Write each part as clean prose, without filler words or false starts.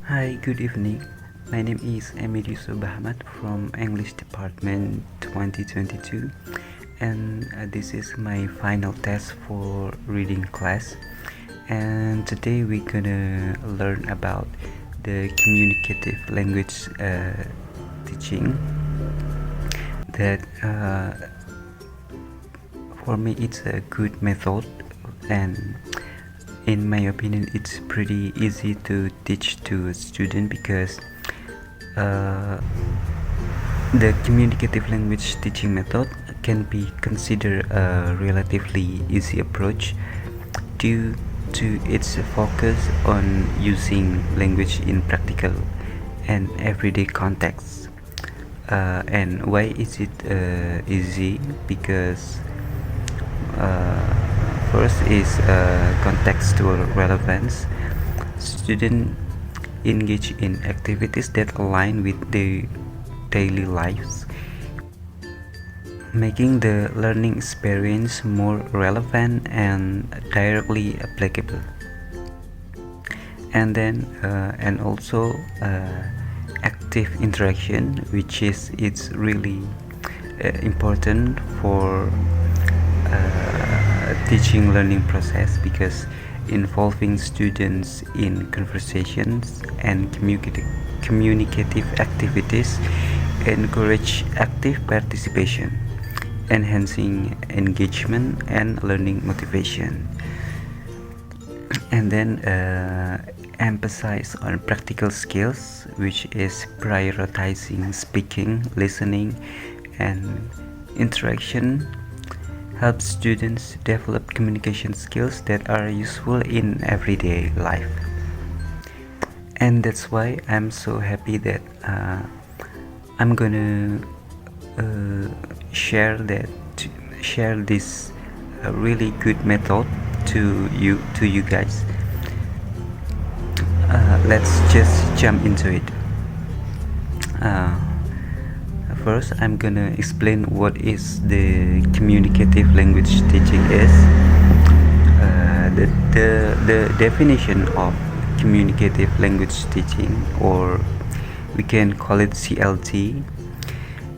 Hi, good evening. My name is Emir Yusuf Ahmad from English Department 2022, and this is my final test for reading class. And today we're gonna learn about the communicative language teaching. That for me it's a good method, and in my opinion it's pretty easy to teach to a student because the communicative language teaching method can be considered a relatively easy approach due to its focus on using language in practical and everyday contexts. And why is it easy? Because first is contextual relevance. Students engage in activities that align with their daily lives, making the learning experience more relevant and directly applicable. And also active interaction, which is it's really important for teaching learning process because involving students in conversations and communicative activities encourage active participation, enhancing engagement and learning motivation. And then emphasize on practical skills, which is prioritizing speaking, listening, and interaction helps students develop communication skills that are useful in everyday life. And that's why I'm so happy that I'm gonna uh, share that share this really good method to you guys. Let's just jump into it. uh, First, I'm gonna explain what is the communicative language teaching is. The definition of communicative language teaching, or we can call it CLT,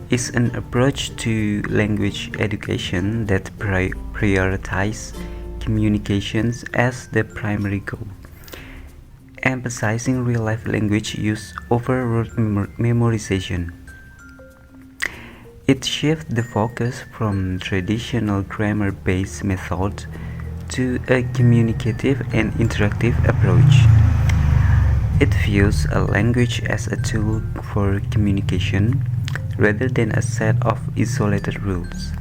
is an approach to language education that prioritizes communications as the primary goal, emphasizing real-life language use over rote memorization. It shifts the focus from traditional grammar-based methods to a communicative and interactive approach. It views a language as a tool for communication rather than a set of isolated rules,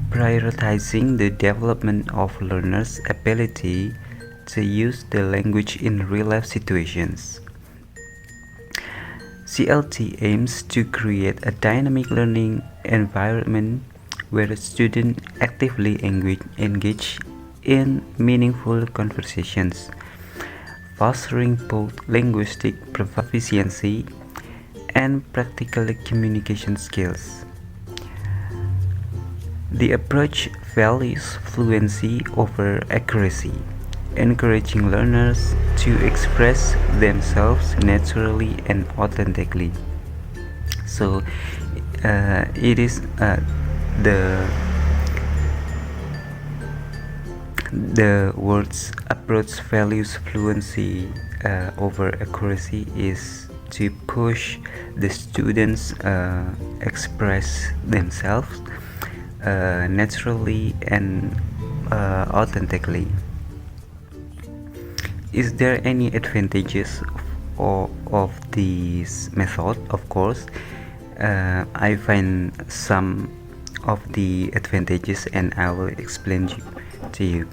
prioritizing the development of learners' ability to use the language in real-life situations. CLT aims to create a dynamic learning environment where students actively engage in meaningful conversations, fostering both linguistic proficiency and practical communication skills. The approach values fluency over accuracy, encouraging learners to express themselves naturally and authentically. So, it is the the words approach values fluency over accuracy is to push the students express themselves naturally and authentically. Is there any advantages of this method? Of course, I find some of the advantages and I will explain to you.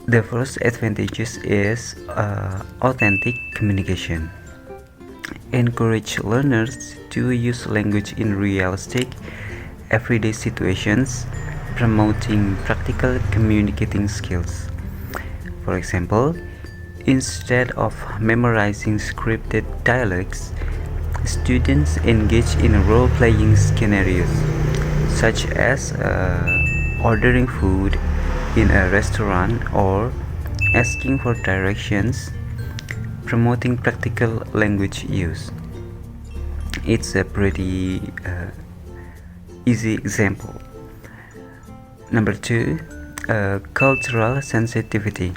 The first advantages is authentic communication. Encourage learners to use language in realistic, everyday situations, promoting practical communicating skills. For example, instead of memorizing scripted dialogues, students engage in role-playing scenarios, such as ordering food in a restaurant or asking for directions Promoting practical language use. It's a pretty easy example. Number 2, cultural sensitivity.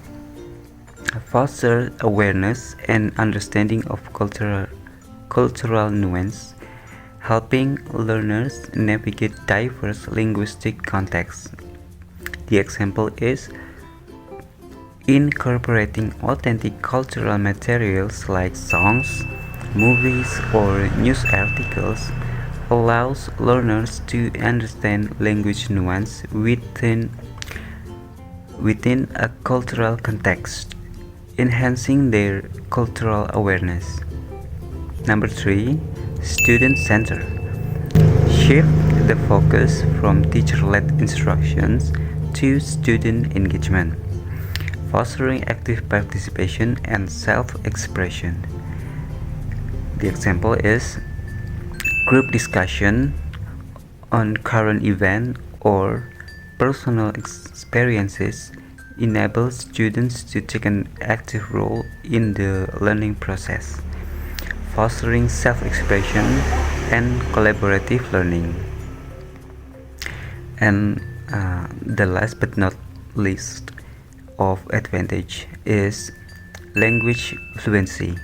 Foster awareness and understanding of cultural nuance, helping learners navigate diverse linguistic contexts. The example is incorporating authentic cultural materials like songs, movies, or news articles allows learners to understand language nuance within a cultural context, enhancing their cultural awareness. Number 3, student center. Shift the focus from teacher-led instructions to student engagement, fostering active participation and self-expression. The example is group discussion on current event or personal experiences enable students to take an active role in the learning process, fostering self-expression and collaborative learning. And the last but not least of advantage is language fluency.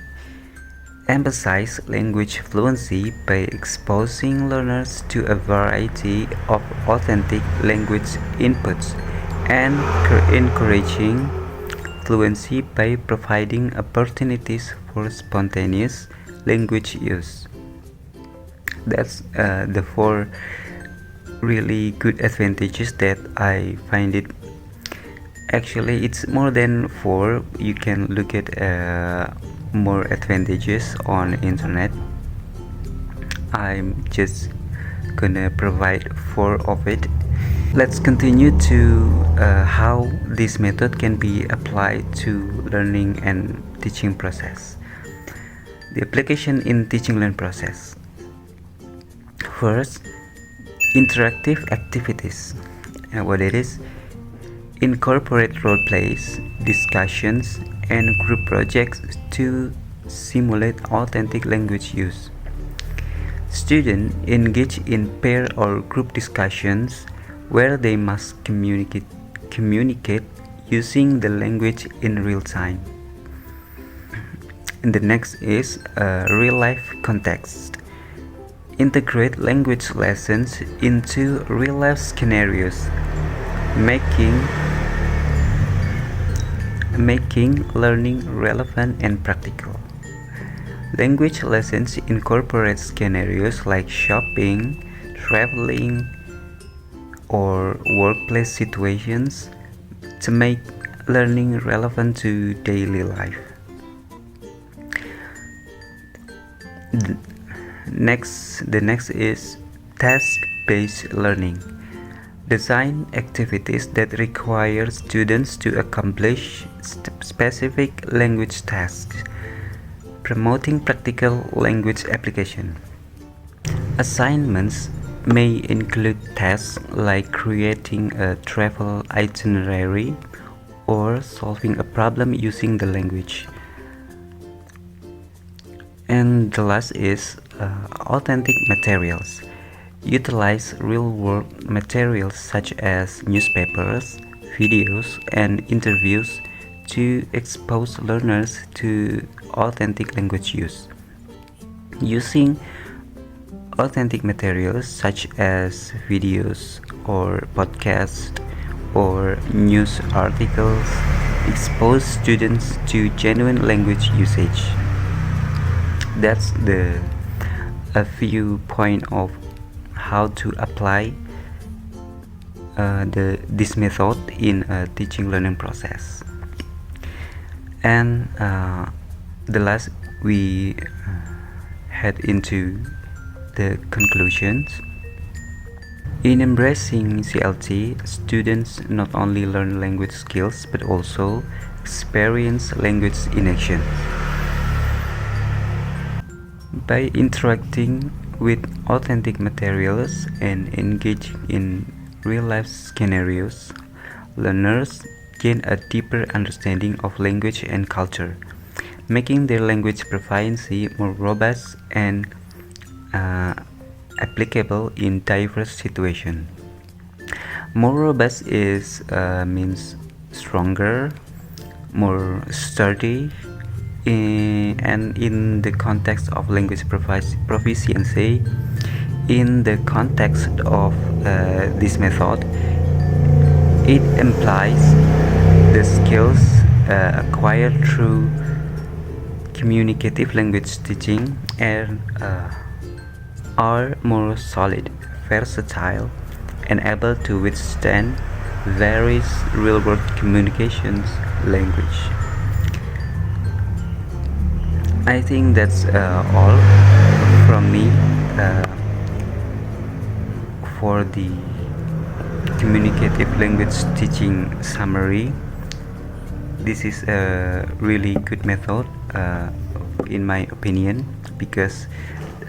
Emphasize language fluency by exposing learners to a variety of authentic language inputs and encouraging fluency by providing opportunities for spontaneous language use. That's the 4 really good advantages that I find it. Actually, it's more than 4. You can look at more advantages on internet. I'm just gonna provide 4 of it. Let's continue to how this method can be applied to learning and teaching process. The application in teaching learning process. First, interactive activities. What it is? Incorporate role plays, discussions, and group projects to simulate authentic language use. Students engage in pair or group discussions where they must communicate using the language in real time. And the next is real life context. Integrate language lessons into real life scenarios, making learning relevant and practical. Language lessons incorporate scenarios like shopping, traveling, or workplace situations to make learning relevant to daily life. The next is task-based learning. Design activities that require students to accomplish specific language tasks, promoting practical language application. Assignments may include tasks like creating a travel itinerary or solving a problem using the language. And the last is authentic materials. Utilize real-world materials such as newspapers, videos, and interviews to expose learners to authentic language use. Using authentic materials such as videos or podcasts or news articles expose students to genuine language usage. That's a few point of how to apply this method in a teaching learning process. And the last we head into the conclusions. In embracing CLT, students not only learn language skills but also experience language in action. By interacting with authentic materials and engaging in real-life scenarios, learners gain a deeper understanding of language and culture, making their language proficiency more robust and applicable in diverse situations. More robust is means stronger, more sturdy, and in the context of language proficiency, in the context of this method, it implies the skills acquired through communicative language teaching and are more solid, versatile, and able to withstand various real-world communications language. I think that's all from me for the communicative language teaching summary. This is a really good method in my opinion, because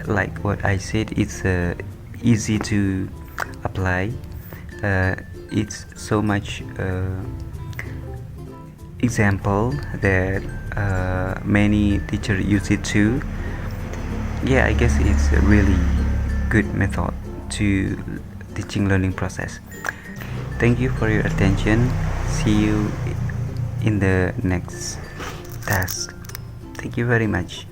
like what I said, it's easy to apply. It's so much example that many teachers use it too. Yeah, I guess it's a really good method to teaching learning process. Thank you for your attention. See you in the next task. Thank you very much.